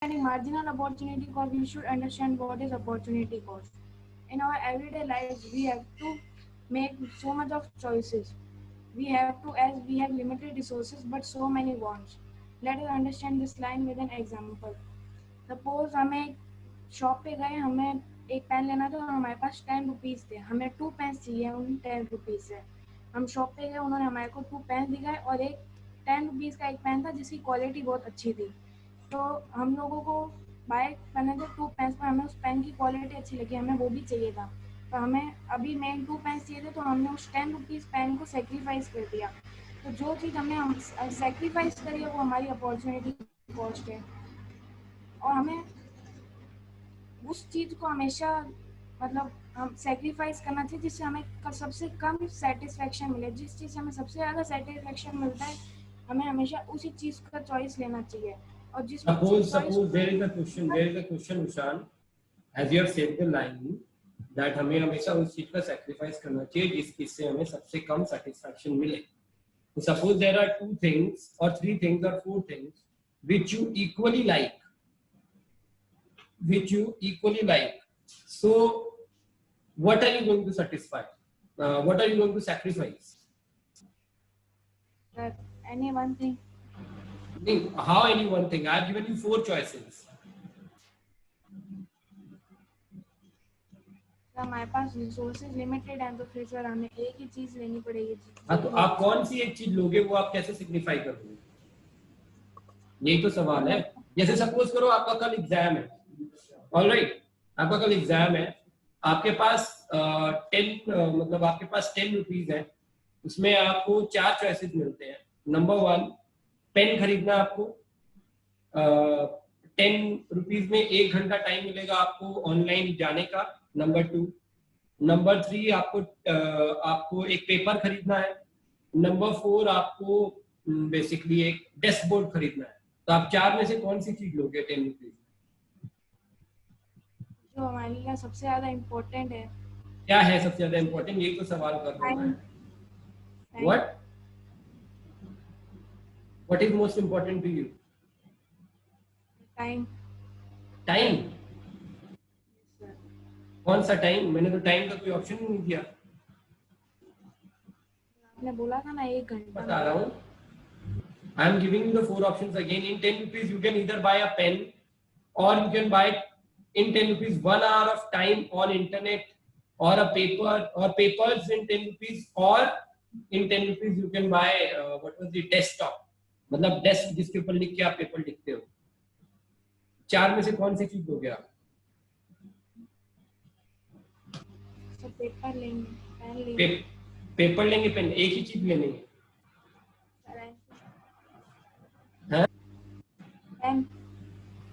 marginal opportunity cost, we should understand what is opportunity cost. In our everyday lives, we have to make so much of choices. We have to, as we have limited resources but so many wants. Let us understand this line with an example. Suppose हमें shop पे गए, हमें एक pen लेना था और हमारे पास 10 rupees थे, हमें 2 पेन्स चाहिए उन 10 रुपीज़ से। हम शॉप पे गए, उन्होंने हमारे को 2 पेन दिखाए और एक 10 रुपीज़ का एक पेन था जिसकी क्वालिटी बहुत अच्छी थी। तो हम लोगों को बाय करने थे 2 पेन्स, पर हमें उस पेन की क्वालिटी अच्छी लगी, हमें वो भी चाहिए था। तो हमें अभी मेन 2 पेन्स चाहिए थे, तो हमने उस 10 रुपीज़ पेन को सेक्रीफाइस कर दिया। तो जो चीज़ हमने सेक्रीफाइस करी है वो हमारी अपॉर्चुनिटी कॉस्ट है। और हमें उस चीज़ को हमेशा मतलब हम सेक्रीफाइस करना चाहिए जिससे हमें सबसे कम सेटिस्फेक्शन मिले। जिस चीज़ से हमें सबसे ज़्यादा सेटिस्फेक्शन मिलता है, हमें हमेशा उसी चीज़ का चॉइस लेना चाहिए। और जिसमें suppose there is a question Ushan, as you have said the line that हमें हमेशा उस चीज का sacrifice करना चाहिए जिस चीज से हमें सबसे कम satisfaction मिले। So suppose there are 2 things or 3 things or 4 things which you equally like, so what are you going to satisfy? What are you going to sacrifice? Any one thing. How any one thing? I have given you 4 choices. हमारे पास resources limited हैं, तो फिर sir हमें एक ही चीज लेनी पड़ेगी। हाँ, तो आप कौन सी एक चीज लोगे, वो आप कैसे सिग्निफाई करोगे, यही तो सवाल है। जैसे सपोज करो आपका कल एग्जाम है, ऑलराइट, आपका कल एग्जाम है, आपके पास 10 रुपीज है, उसमें आपको 4 चॉइसेस मिलते हैं। नंबर 1, पेन खरीदना आपको, 10 रुपीज में 1 घंटा टाइम मिलेगा आपको ऑनलाइन जाने का। नंबर 3 आपको एक पेपर खरीदना है। नंबर 4 आपको बेसिकली एक डेस्क बोर्ड खरीदना है। तो आप 4 में से कौन सी चीज लोगे 10 रुपीज? जो हमारे लिए सबसे ज्यादा इम्पोर्टेंट है। क्या है सबसे ज्यादा इम्पोर्टेंट, यही तो सवाल कर रहा हूं। What is most important to you? Time. कौन सा टाइम? मैंने तो टाइम का कोई ऑप्शन नहीं दिया। आपने बोला था ना 1 घंटा। बता रहा हूँ, I am giving you the 4 options again. In 10 rupees you can either buy a pen, or you can buy in 10 rupees 1 hour of time on internet, or a paper, or papers in 10 rupees, or in 10 rupees you can buy what was the desktop, मतलब desk जिसके ऊपर लिख के आप paper लिखते हो। 4 में से कौन सी चीज दोगे आप? पेपर लेंगे, पेन लेंगे। पेपर लेंगे, पेन, एक ही चीज लेनी है।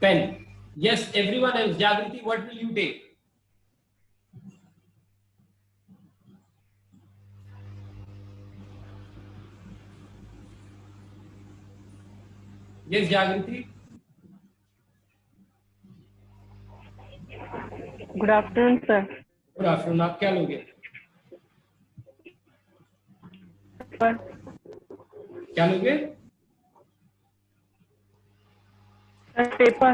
Pen. Yes, everyone else. Jagriti, what will you take? Yes, Jagriti. Good afternoon, sir. Good afternoon. आप क्या लोगे? क्या लोगे? Paper.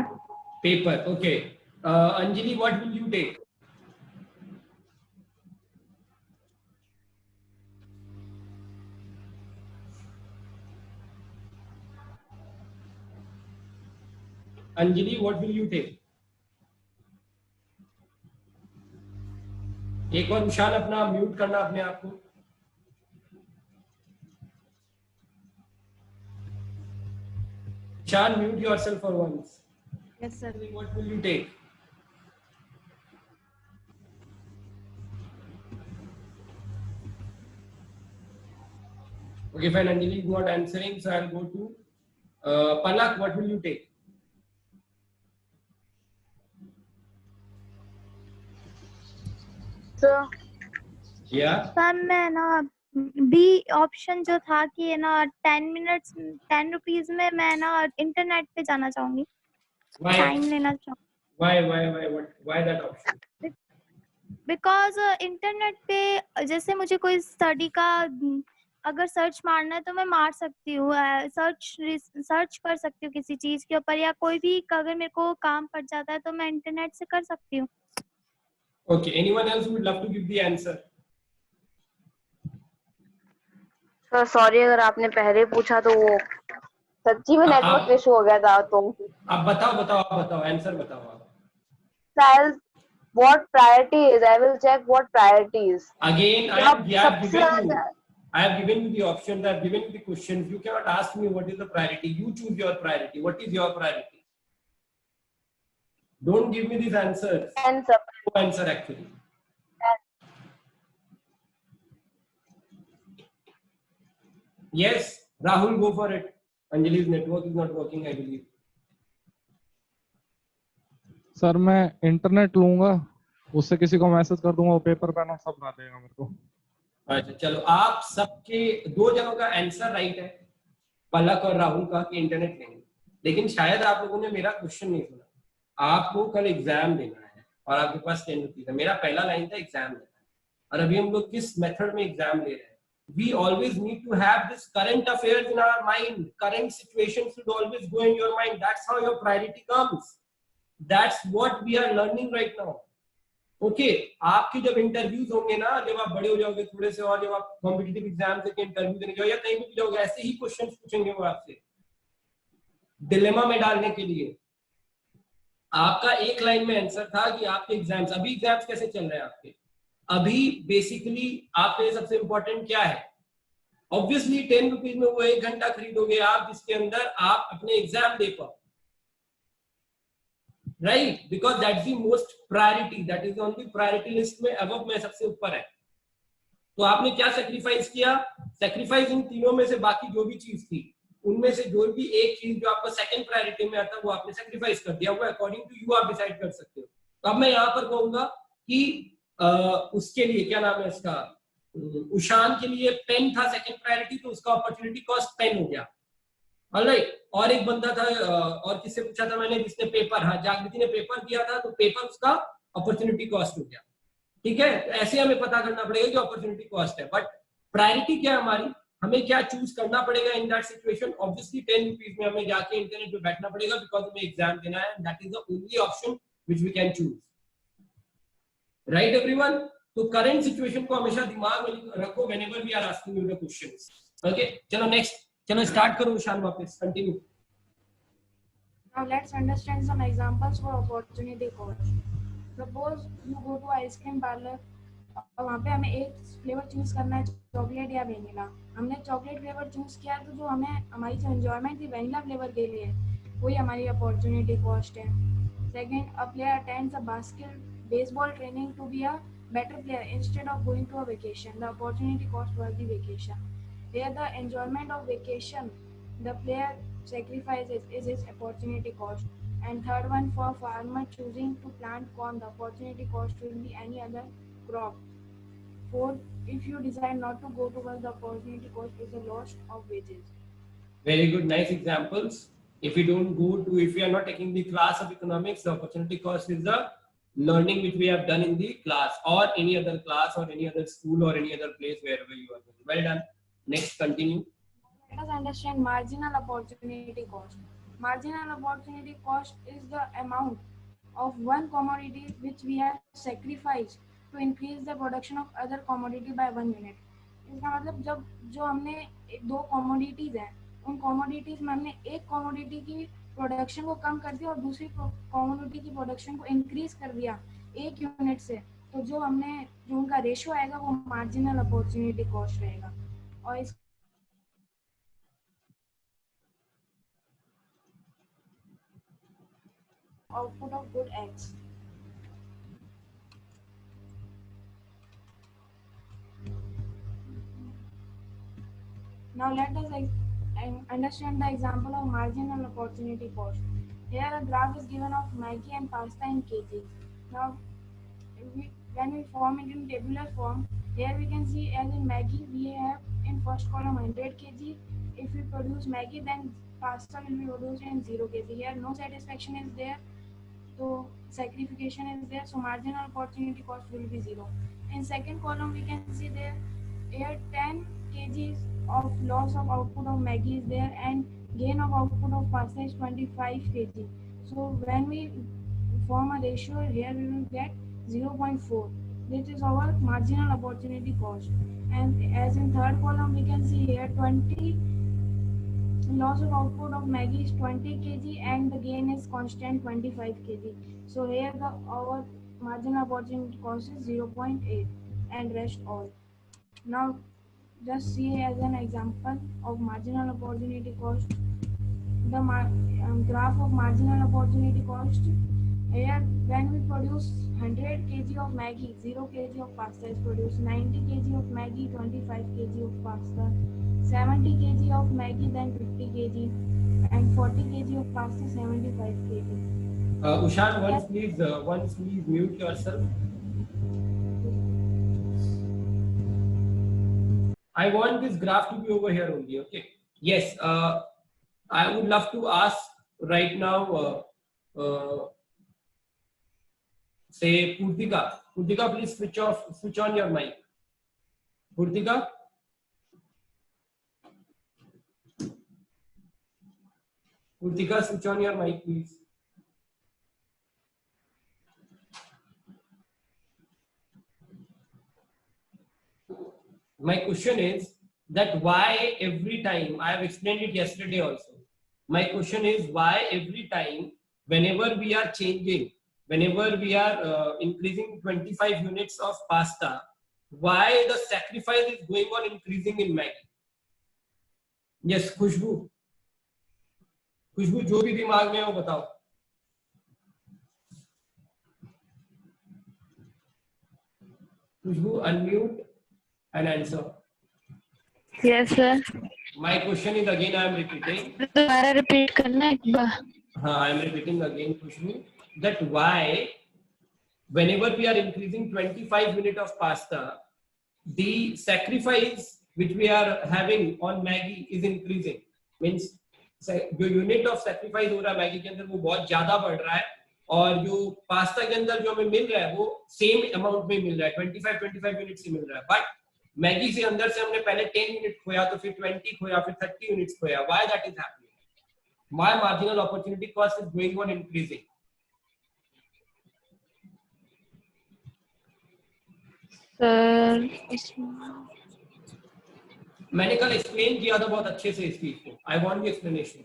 Paper. Okay. Anjali, what will you take? Anjali, what will you take? एक बार उशान अपना म्यूट करना अपने आप को। Shan, mute yourself for once. Yes, sir. What will you take? Okay, fine. Anjali is not answering, so I'll go to Palak. What will you take? Sir Yeah. Sir मैं ना B option जो था कि है ना 10 rupees में मैं ना इंटरनेट पे जाना चाहूंगी, टाइम लेना चाहूंगी। Why that option? Because internet पे जैसे मुझे कोई स्टडी का अगर सर्च मारना है तो मैं मार सकती हूँ, सर्च कर सकती हूँ किसी चीज के ऊपर, या कोई भी अगर मेरे को काम पड़ जाता है तो मैं इंटरनेट से कर सकती हूँ। Okay, anyone else who would love to give the answer? Sir sorry, अगर आपने पहले पूछा तो वो सच्ची में नेटवर्क इशू हो गया था। तो आप बताओ आंसर बताओ आप। I'll what priority is, I will check what priority is. Again, I आप have सबसे given you, ज्यादा I have given you the options, I have given you the questions. You cannot ask me what is the priority. You choose your priority. What is your priority? Don't give me these answers. answer. No answer actually. Yes, Rahul, go for it. Anjali's network is not working, I believe. Sir मैं internet लूंगा, उससे किसी को message कर दूंगा, वो paper pen और सब ला देगा मेरे को। अच्छा चलो, आप सबके दो जनों का आंसर राइट है, पलक और राहुल का, कि इंटरनेट लेंगे। लेकिन शायद आप लोगों ने मेरा क्वेश्चन नहीं सुना। आपको कल एग्जाम देना है और आपके पास 10 रुपीज है। मेरा पहला लाइन था एग्जाम देना है, और अभी हम लोग किस मेथड में एग्जाम ले रहे हैं। We always need to have this current affairs in our mind. Current situations should always go in your mind. That's how your priority comes. That's what we are learning right now. Okay, आपके जब interviews होंगे ना, जब आप बड़े हो जाओगे थोड़े से, और जब आप कॉम्पिटिटिव एग्जाम से इंटरव्यू देने जाओ या कहीं भी जाओगे, ऐसे ही क्वेश्चन पूछेंगे वो आपसे, डिलेमा में डालने के लिए। आपका एक लाइन में आंसर था कि आपके एग्जाम्स, अभी एग्जाम्स कैसे चल रहे हैं आपके? अभी बेसिकली आपके लिए सबसे इंपॉर्टेंट क्या है? ऑब्वियसली 10 रुपीज में वो 1 घंटा खरीदोगे आप, जिसके अंदर आप अपने एग्जाम दे पाओ, right? Because that's the most priority, that is on the priority list में अबव में सबसे ऊपर है। तो आपने क्या सेक्रीफाइस किया? सेक्रीफाइस इन तीनों में से बाकी जो भी चीज थी, उनमें से जो भी एक चीज जो आपका सेकंड प्रायोरिटी में आता है, वो आपने सेक्रीफाइस कर दिया। वो अकॉर्डिंग टू यू आप डिसाइड कर सकते हो। तो अब मैं यहाँ पर कहूंगा कि उसके लिए क्या नाम है इसका, उशान के लिए पेन था सेकंड प्रायोरिटी, तो उसका अपॉर्चुनिटी कॉस्ट पेन हो गया। ऑलराइट, और एक बंदा था, और किससे पूछा था मैंने, जिसने पेपर, हाँ जागृति ने पेपर दिया था, तो पेपर उसका अपॉर्चुनिटी कॉस्ट हो गया। ठीक है, तो ऐसे हमें पता करना पड़ेगा कि अपॉर्चुनिटी कॉस्ट है, बट प्रायोरिटी क्या है हमारी, हमें क्या चूज करना पड़ेगा in that situation. Obviously 10 rupees में हमें जाके इंटरनेट पे बैठना पड़ेगा, बिकॉज हमें एग्जाम देना है, that is the only option which we can choose, right everyone? तो करंट सिचुएशन को हमेशा दिमाग में रखो whenever we are asking you the questions. Okay, चलो नेक्स्ट, चलो स्टार्ट करो उशान, वापस continue. Now let's understand some examples for opportunity cost. Suppose you go to ice cream parlor और वहाँ पे हमें एक फ्लेवर चूज करना है, चॉकलेट या वेनिला। हमने चॉकलेट फ्लेवर चूज किया, तो जो हमें हमारी जो एंजॉयमेंट थी वेनिला फ्लेवर के लिए, वही हमारी अपॉर्चुनिटी कॉस्ट है। Second, a player attends a baseball training to be a better player instead of going to a vacation. The opportunity cost was the vacation. Here the enjoyment of vacation the player sacrifices is his opportunity cost. And third one, for farmer choosing to plant corn, the opportunity cost will be any other crop. Fourth, if you decide not to go to work, the opportunity cost is a loss of wages. Very good, nice examples. If you don't go to, if you are not taking the class of economics, the opportunity cost is the learning which we have done in the class or any other class or any other school or any other place wherever you are going. Well done. Next, continue. Let us understand marginal opportunity cost. Marginal opportunity cost is the amount of one commodity which we have sacrificed to increase the production of other commodity by 1 unit. इसका मतलब जब जो हमने दो commodities हैं, उन commodities में हमने एक कमोडिटी की प्रोडक्शन को कम कर दिया और दूसरी कमोडिटी की प्रोडक्शन को इंक्रीज कर दिया 1 यूनिट से, तो जो उनका रेशियो आएगा वो मार्जिनल अपॉर्चुनिटी कॉस्ट रहेगा। और इस output of good eggs. Now let us understand the example of marginal opportunity cost. Here a graph is given of Maggi and pasta in kg. Now when we form it in tabular form, here we can see as in Maggi we have in first column 100 kg. If we produce Maggi, then pasta will be produced in 0 kg. Here no satisfaction is there, so sacrification is there, so marginal opportunity cost will be 0. In second column we can see there here 10 kgs of loss of output of Maggi is there and gain of output of pasta is 25 kg. So when we form a ratio here, we will get 0.4. This is our marginal opportunity cost. And as in third column, we can see here 20 loss of output of Maggi is 20 kg and the gain is constant 25 kg. So here our marginal opportunity cost is 0.8 and rest all. Now just see as an example of marginal opportunity cost the graph of marginal opportunity cost. Here when we produce 100 kg of Maggi, 0 kg of pasta is produced, 90 kg of Maggi, 25 kg of pasta, 70 kg of Maggi, then 50 kg, and 40 kg of pasta, 75 kg. Ushan, once please mute yourself. I want this graph to be over here only, okay? Yes, I would love to ask right now, say Purtika. Purtika, please switch on your mic. Purtika? Purtika, switch on your mic, please. My question is that why every time, I have explained it yesterday also. My question is why every time, whenever we are changing, whenever we are increasing 25 units of pasta, why the sacrifice is going on increasing in Maggi? Yes, Khushbu. Khushbu, जो भी दिमाग में हो बताओ. Khushbu, unmute and answer. Yes, sir. My question is again, I am repeating. दोबारा repeat करना एक बार. I am repeating again, Khushbu, that why whenever we are increasing 25 unit of pasta, the sacrifice which we are having on Maggi is increasing. Means जो unit of sacrifice हो रहा है Maggi के अंदर वो बहुत ज़्यादा बढ़ रहा है और जो पास्ता के अंदर जो हमें मिल रहा है वो सेम अमाउंट में मिल रहा है 25 यूनिट से मिल रहा है बट मैगी से अंदर से हमने पहले 10 यूनिट खोया तो फिर 20 खोया फिर 30 यूनिट्स खोया why that is happening why marginal opportunity cost is going on increasing मैंने कल एक्सप्लेन किया था बहुत अच्छे से इस चीज को I want the explanation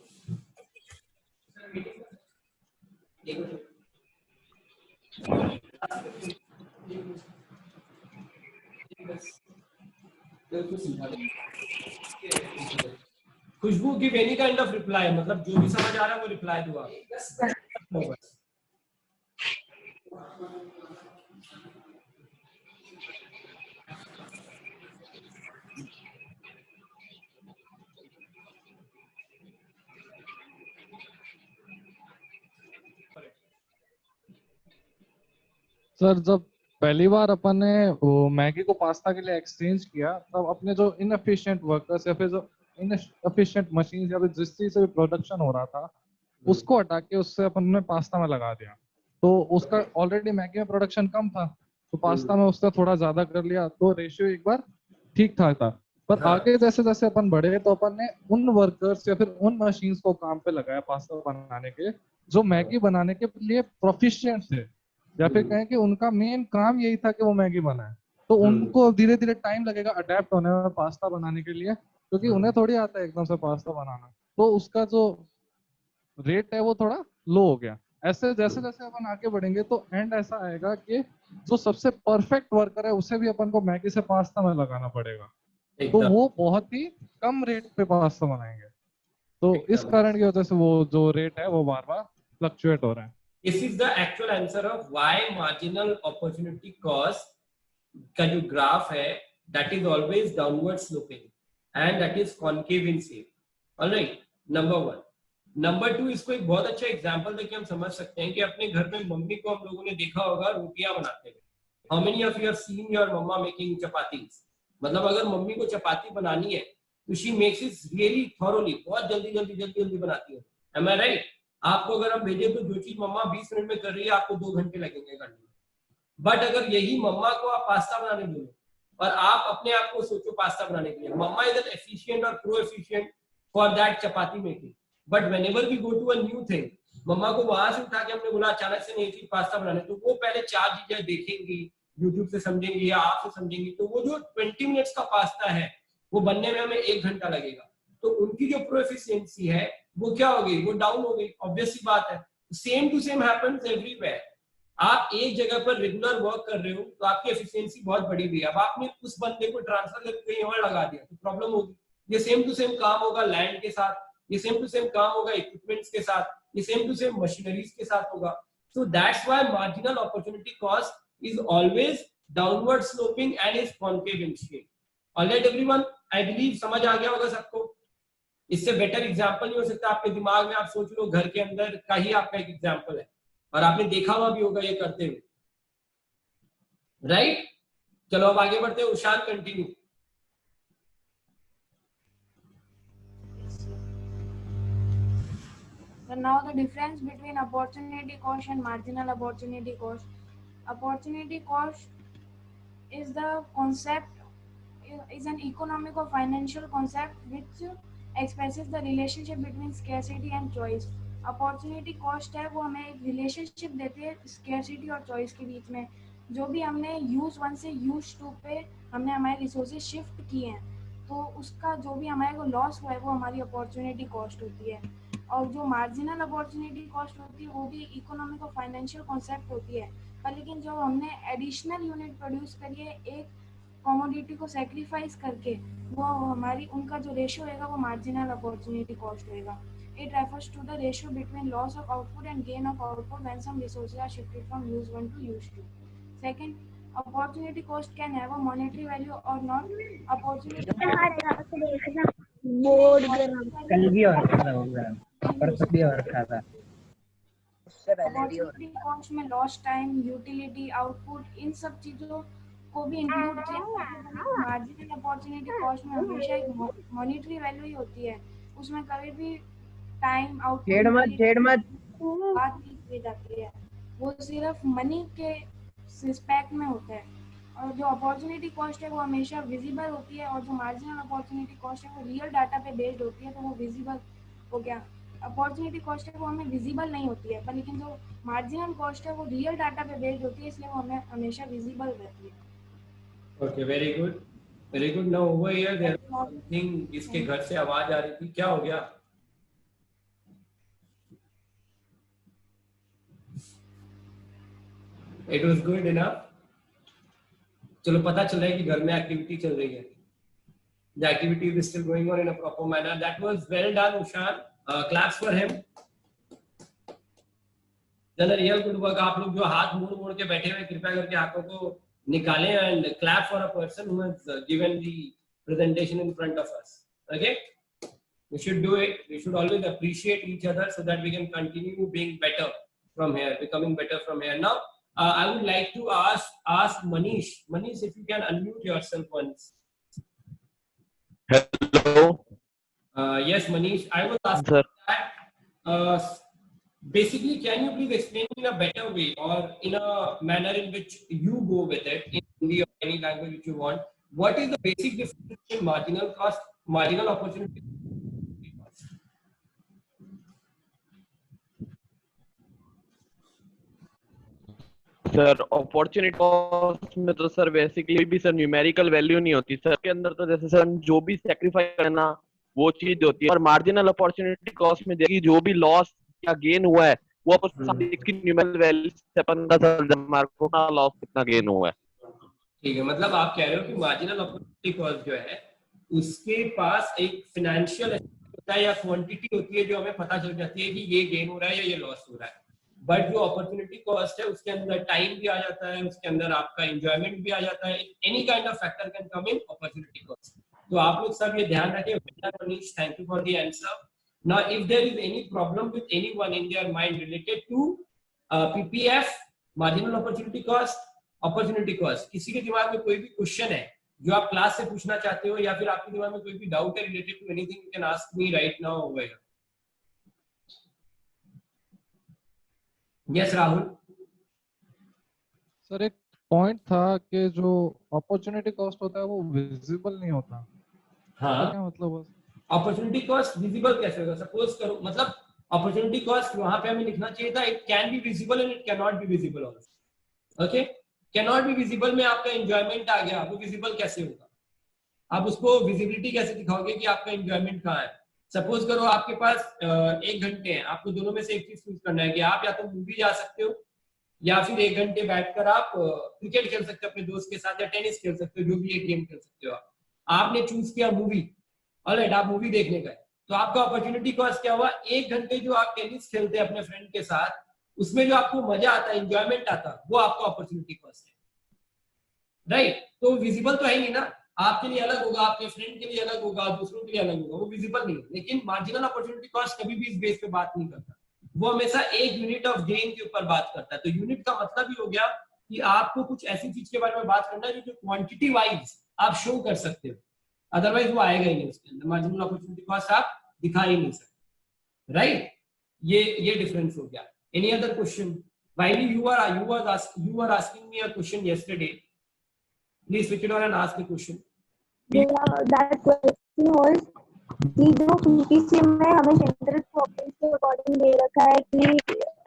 Khushboo give any kind of reply मतलब जो भी समझ आ रहा है वो रिप्लाई दो आप सर जब पहली बार अपन ने वो मैगी को पास्ता के लिए एक्सचेंज किया तब अपने जो इनएफिशिएंट वर्कर्स या फिर जो इनएफिशिएंट मशीन या फिर जिस चीज से भी प्रोडक्शन हो रहा था उसको हटा के उससे अपन ने पास्ता में लगा दिया तो उसका ऑलरेडी मैगी में प्रोडक्शन कम था तो पास्ता में उसका थोड़ा ज्यादा कर लिया तो रेशियो एक बार ठीक ठाक था पर आगे जैसे जैसे अपन बढ़े तो अपन ने उन वर्कर्स या फिर उन मशीन्स को काम पे लगाया पास्ता बनाने के जो मैगी बनाने के लिए प्रोफिशिएंट थे या फिर कहें कि उनका मेन काम यही था कि वो मैगी बनाए तो उनको धीरे धीरे टाइम लगेगा अडेप्ट होने में पास्ता बनाने के लिए क्योंकि उन्हें थोड़ी आता है एकदम से पास्ता बनाना तो उसका जो रेट है वो थोड़ा लो हो गया ऐसे जैसे जैसे अपन आगे बढ़ेंगे तो एंड ऐसा आएगा कि जो सबसे परफेक्ट वर्कर है उसे भी अपन को मैगी से पास्ता में लगाना पड़ेगा तो वो बहुत ही कम रेट पे पास्ता बनाएंगे तो इस कारण की वजह से वो जो रेट है वो बार बार फ्लक्चुएट हो रहा है This is the actual answer of why marginal opportunity cost का जो ग्राफ है that is always downward sloping and that is concave in shape. All right, number one. Number two इसको एक बहुत अच्छा एग्जांपल देके हम समझ सकते हैं कि अपने घर में मम्मी को हम लोगों ने देखा होगा रोटियां बनाते हुए. How many of you have seen your mama making chapatis? मतलब अगर मम्मी को चपाती बनानी है तो she makes it really thoroughly. बहुत जल्दी बनाती है. Am I right? आपको अगर हम भेजे तो जो चीज मम्मा 20 मिनट में कर रही है आपको 2 घंटे लगेंगे करने में बट अगर यही मम्मा को आप पास्ता बनाने दो और आप अपने आप को सोचो पास्ता बनाने के लिए, मम्मा इज एन एफिशिएंट और pro efficient for that chapati making, but whenever we go to a new thing, mumma को वहां से उठा के हमने बोला अचानक से नई चीज पास्ता बनाने, तो वो पहले 4 चीजें देखेंगी, यूट्यूब से समझेंगी या आपसे समझेंगी, तो वो जो 20 मिनट्स का पास्ता है वो बनने में हमें 1 घंटा लगेगा, तो उनकी जो प्रोफिशिएंसी है वो क्या हो गई, वो डाउन हो गई, ऑब्वियस सी बात है। Same to same happens everywhere, आप एक जगह पर रेगुलर वर्क कर रहे हो तो आपकी एफिशिएंसी बहुत बड़ी हुई है, अब आपने उस बंदे को ट्रांसफर करके कहीं और लगा दिया तो प्रॉब्लम होगी। ये सेम टू सेम काम होगा लैंड के साथ, ये सेम टू सेम काम होगा इक्विपमेंट्स के साथ, ये सेम टू सेम मशीनरीज के साथ होगा। So that's why marginal opportunity cost is always downward sloping and is concave in shape. Alright everyone, I believe समझ आ गया होगा सबको। इससे बेटर एग्जांपल नहीं हो सकता आपके दिमाग में, आप सोच लो घर के अंदर का ही आपका एक एग्जांपल है और आपने देखा हुआ भी होगा ये करते हुए, राइट? चलो अब आगे बढ़ते हैं, उशान continue. So now the difference between opportunity cost and marginal opportunity cost. Opportunity cost is the concept, is an economic or financial concept which expresses the relationship between scarcity and choice. Opportunity cost है वो हमें एक relationship देती है scarcity और choice के बीच में। जो भी हमने यूज 1 से यूज 2 पे हमने हमारे रिसोर्सेज शिफ्ट किए हैं तो उसका जो भी हमारे को लॉस हुआ है वो हमारी अपॉर्चुनिटी कॉस्ट होती है। और जो मार्जिनल अपॉर्चुनिटी कॉस्ट होती है वो भी इकोनॉमिक और फाइनेंशियल कॉन्सेप्ट होती है, पर लेकिन जो हमने एडिशनल यूनिट प्रोड्यूस करी है एक कमोडिटी को सेक्रीफाइस करके, वो हमारी उनका जो रेशियो होगा वो मार्जिनल अपॉर्चुनिटी कॉस्ट होगा। It refers to the ratio between loss of output and gain of output when some resources are shifted from use 1 to use 2. Second, opportunity cost can have a monetary value or not. Opportunity कल भी और खा होगा, परसों भी और खा था। अपॉर्चुनिटी कॉस्ट में लॉस टाइम, यूटिलिटी, आउटपुट, इन सब चीजों को भी इंक्लूड किया जाता है। मार्जिनल अपॉर्चुनिटी कॉस्ट में हमेशा एक मॉनेटरी वैल्यू ही होती है, उसमें कभी भी टाइम आउटपुट बात नहीं की जाती है, वो सिर्फ मनी के रिस्पेक्ट में होता है। और जो अपॉर्चुनिटी कॉस्ट है वो हमेशा विजिबल होती है, और जो मार्जिनल अपॉर्चुनिटी कॉस्ट है वो रियल डाटा पे बेस्ड होती है, तो वो विजिबल हो गया। अपॉर्चुनिटी कॉस्ट है वो हमें विजिबल नहीं होती है, पर लेकिन जो मार्जिनल कॉस्ट है वो रियल डाटा पे बेस्ड होती है, इसलिए वो हमें हमेशा विजिबल रहती है। Okay, very good, very good. Now over here there something, इसके घर से आवाज आ रही थी, क्या हो गया? It was good enough. चलो पता चल रहा है कि घर में एक्टिविटी चल रही है। The activity is still going on in a proper manner. That was well done, Ushan. Claps for him. Done a real good work. आप लोग जो हाथ मोड़ के बैठे हुए कृपया करके हाथों को निकालें and clap for a person who has given the presentation in front of us. Okay? We should do it. We should always appreciate each other so that we can continue being better from here, becoming better from here. Now, I would like to ask Manish. Manish, if you can unmute yourself once. Hello. Yes, Manish. I was asking Sir. that. Basically, can you please explain in a better way or in a manner in which you go with it in Hindi or any language which you want? What is the basic difference between marginal cost, marginal opportunity? Sir opportunity cost में तो sir basically भी sir numerical value नहीं होती sir के अंदर, तो जैसे sir जो भी सेक्रीफाइस करना वो चीज होती है। और मार्जिनल अपॉर्चुनिटी कॉस्ट में देखिए जो भी लॉस या गेन हुआ है वो इसकी न्यूमेरिकल वैल्यू से पता चल जाए हमारे को कितना लॉस कितना गेन हुआ है। ठीक है, मतलब आप कह रहे हो कि मार्जिनल अपॉर्चुनिटी कॉस्ट जो है उसके पास एक फाइनेंशियल होता है या क्वांटिटी होती है जो हमें पता चल जाती है कि ये गेन हो रहा है या ये लॉस हो रहा है। बट जो अपॉर्चुनिटी कॉस्ट है उसके अंदर टाइम भी आ जाता है, उसके अंदर आपका एंजॉयमेंट भी आ जाता है, any kind of factor can come in opportunity cost. तो आप लोग सब ये ध्यान रखें। Manish, thank you for the answer. Now if there is any problem with anyone in their mind related to PPF, marginal opportunity cost, opportunity cost, किसी के दिमाग में कोई भी क्वेश्चन है जो आप क्लास से पूछना चाहते हो या फिर आपके दिमाग में कोई भी डाउट है related to anything, you can ask me right now over here. Yes Rahul. Sir एक पॉइंट था कि जो अपॉर्चुनिटी कॉस्ट होता है वो विजिबल नहीं होता। हाँ, क्या मतलब? अपॉर्चुनिटी कॉस्ट विजिबल कैसे होगा? सपोज करो, मतलब अपॉर्चुनिटी कॉस्ट वहां पे हमें लिखना चाहिए था it can be visible and it can not be visible also. Okay, can not be visible में आपका एंजॉयमेंट आ गया, वो विजिबल कैसे होगा? आप उसको विजिबिलिटी कैसे दिखाओगे कि आपका एंजॉयमेंट कहाँ है? सपोज करो आपके पास 1 घंटे हैं, आपको दोनों में से एक चीज चूज करना है कि आप या तो मूवी जा सकते हो या फिर 1 घंटे बैठकर आप क्रिकेट खेल सकते हो अपने दोस्त के साथ, या टेनिस खेल सकते हो, जो भी एक गेम खेल सकते हो आप। आपने चूज किया मूवी, ऑलराइट, आप मूवी देखने गए, तो आपका अपॉर्चुनिटी कॉस्ट क्या हुआ? 1 घंटे जो आप टेनिस खेलते हैं अपने फ्रेंड के साथ, उसमें जो आपको मजा आता है, एंजॉयमेंट आता है, वो आपका अपॉर्चुनिटी कॉस्ट है, राइट? तो विजिबल तो है नहीं ना, आपके लिए अलग होगा, आपके फ्रेंड के लिए अलग होगा, दूसरों के लिए अलग होगा, वो विजिबल नहीं है। लेकिन मार्जिनल अपॉर्चुनिटी कॉस्ट कभी भी इस बेस पे बात नहीं करता, वो हमेशा एक यूनिट ऑफ गेन के ऊपर बात करता है। तो यूनिट का मतलब ही हो गया कि आपको कुछ ऐसी चीज के बारे में बात करना है जो क्वांटिटी वाइज आप शो कर सकते हो, अदरवाइज वो आएगा ही नहीं उसके अंदर, मार्जिनल अपॉर्चुनिटी कॉस्ट आप दिखा ही नहीं सकते, राइट? ये डिफरेंस हो गया। Any other question? While you are asking me a question yesterday, please switch it on and ask a question. That question was कि जो PPC में हमें सेंट्रल प्रॉब्लम्स के अकॉर्डिंग दे रखा है कि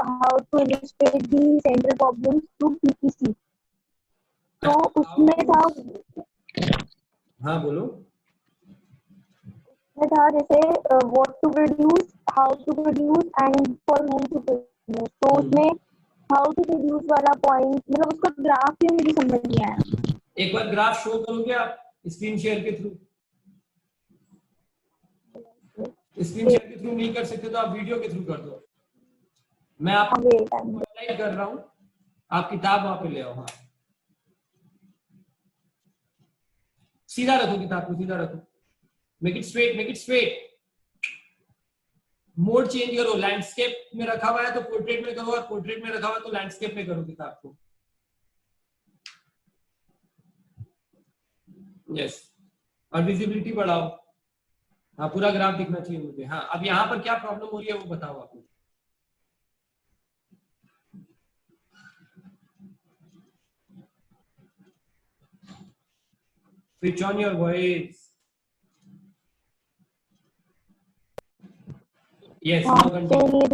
how to illustrate the central problems through PPC, तो उसमें था, हाँ बोलो। में था जैसे what to produce, how to produce and for whom to produce. तो उसमें हाउ टू प्रोड्यूस वाला पॉइंट, मतलब उसका ग्राफ ही मुझे समझ नहीं आया। एक बार ग्राफ शो करोगे आप स्क्रीन शेयर के थ्रू? स्क्रीन शेयर के थ्रू नहीं कर सकते तो आप वीडियो के थ्रू कर दो। मैं आपको हाईलाइट कर रहा हूँ, आप किताब वहां पे ले आओ। हाँ, सीधा रखो किताब को, सीधा रखो, make it straight, make it straight. Mode change करो, लैंडस्केप में रखा हुआ है तो पोर्ट्रेट में करो, और पोर्ट्रेट में रखा हुआ है तो लैंडस्केप में करो किताब को। यस, और विजिबिलिटी बढ़ाओ। हाँ, पूरा ग्राफ दिखना चाहिए मुझे। हाँ, अब यहाँ पर क्या प्रॉब्लम हो रही है वो बताओ आप मुझे। Switch on your voice. Yes, now continue.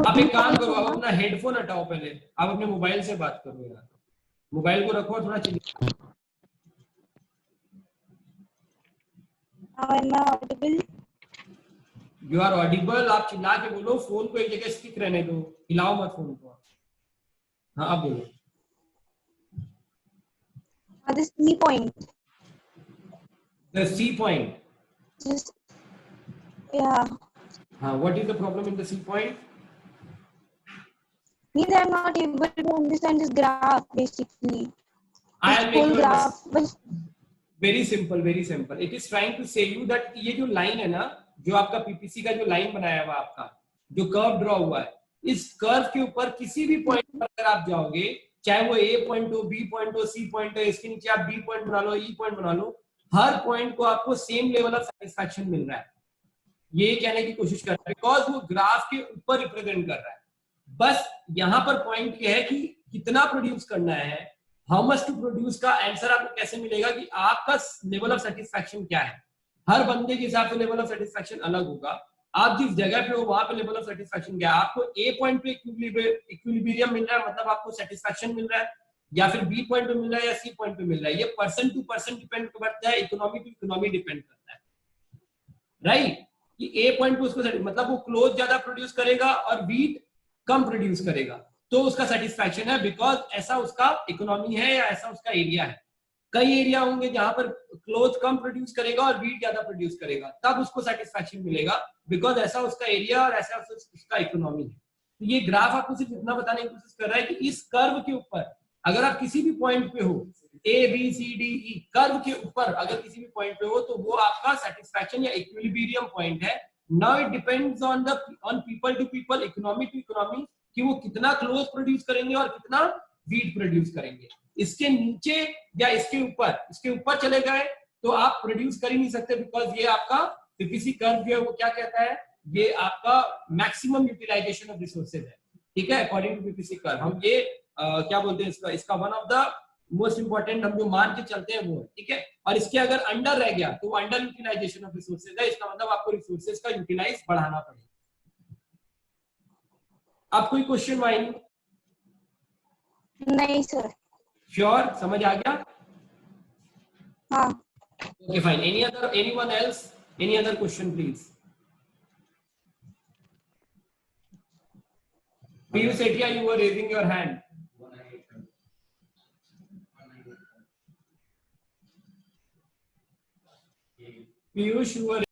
आप एक काम करो, आप अपना हेडफोन हटाओ पहले, आप अपने मोबाइल से बात करो यार, मोबाइल को रखो और थोड़ा चिल्लाओ। You are audible, आप चिल्ला के बोलो, फोन को एक जगह स्टिक रहने दो, हिलाओ मत फोन को। हाँ, अब बोलो। The C point. The C point. Just, yeah. What is the problem in the C point? Means I'm not able to understand this graph basically. I'll make Full you graph. very simple, very simple. It is trying to say you that ये जो line है ना, जो आपका PPC का जो line बनाया हुआ आपका, जो कर्व ड्रॉ हुआ है, इस कर्व के ऊपर किसी भी पॉइंट पर अगर आप जाओगे, चाहे वो ए पॉइंट हो, बी पॉइंट हो, सी पॉइंट हो, इसके नीचे आप डी पॉइंट बना लो, ई पॉइंट बना लो, हर पॉइंट को आपको सेम लेवल ऑफ सेटिस्फैक्शन मिल रहा है। ये कहने की कोशिश कर रहा है बिकॉज वो ग्राफ के ऊपर रिप्रेजेंट कर रहा है। बस यहाँ पर पॉइंट ये है कि कितना प्रोड्यूस करना है, हाउ मच टू प्रोड्यूस का आंसर आपको कैसे मिलेगा कि आपका लेवल ऑफ सेटिस्फैक्शन क्या है। हर बंदे के हिसाब से लेवल ऑफ सेटिस्फैक्शन अलग होगा। आप जिस जगह पे हो वहां पे लेवल ऑफ सेटिस्फैक्शन क्या है, आपको ए पॉइंट पे इक्विलिब्रियम मिल रहा है, मतलब आपको सेटिस्फैक्शन मिल रहा है, या फिर बी पॉइंट पे मिल रहा है, या सी पॉइंट पे मिल रहा है। ये पर्सन टू पर्सन डिपेंड करता है, इकोनॉमी टू इकोनॉमी डिपेंड करता है, राइट? कि ए पॉइंट पे उसको मतलब वो क्लोथ ज्यादा प्रोड्यूस करेगा और वीट कम प्रोड्यूस करेगा, तो उसका सेटिस्फैक्शन है, बिकॉज ऐसा उसका इकोनॉमी है या ऐसा उसका एरिया है। कई एरिया होंगे जहां पर क्लोथ कम प्रोड्यूस करेगा और वीट ज्यादा प्रोड्यूस करेगा, तब उसको सेटिस्फैक्शन मिलेगा, बिकॉज ऐसा उसका एरिया और ऐसा उसका इकोनॉमी है। तो ये ग्राफ आपको सिर्फ इतना बताने की कोशिश कर रहा है कि इस कर्व के ऊपर अगर आप किसी भी पॉइंट पे हो, A B C D E, curve के ऊपर अगर किसी भी पॉइंट पे हो, तो वो आपका सेटिस्फैक्शन या इक्विलिब्रियम पॉइंट है। Now it depends on people to people, economy to economy, कि वो कितना क्लोथ प्रोड्यूस करेंगे और कितना वीट प्रोड्यूस करेंगे। इसके नीचे या इसके ऊपर चले गए तो आप प्रोड्यूस कर ही नहीं सकते, बिकॉज ये आपका पीपीसी कर्व जो है वो क्या कहता है, ये आपका मैक्सिमम यूटिलाइजेशन ऑफ रिसोर्सेज है। ठीक है, अकॉर्डिंग टू पीपीसी कर्व। हम ये क्या बोलते हैं इसका one of the most important हम जो मान के चलते हैं वो है, ठीक है। और इसके अगर अंडर रह गया तो वो अंडर यूटिलाइजेशन ऑफ रिसोर्सेज है, इसका मतलब आपको रिसोर्सेज का यूटिलाइज बढ़ाना पड़ेगा। आप कोई क्वेश्चन माइंड? नहीं सर। श्योर, समझ आ गया? हाँ। Okay fine. Anyone else, any other question please? Piyush Setia, you were raising your hand. Piyush, you were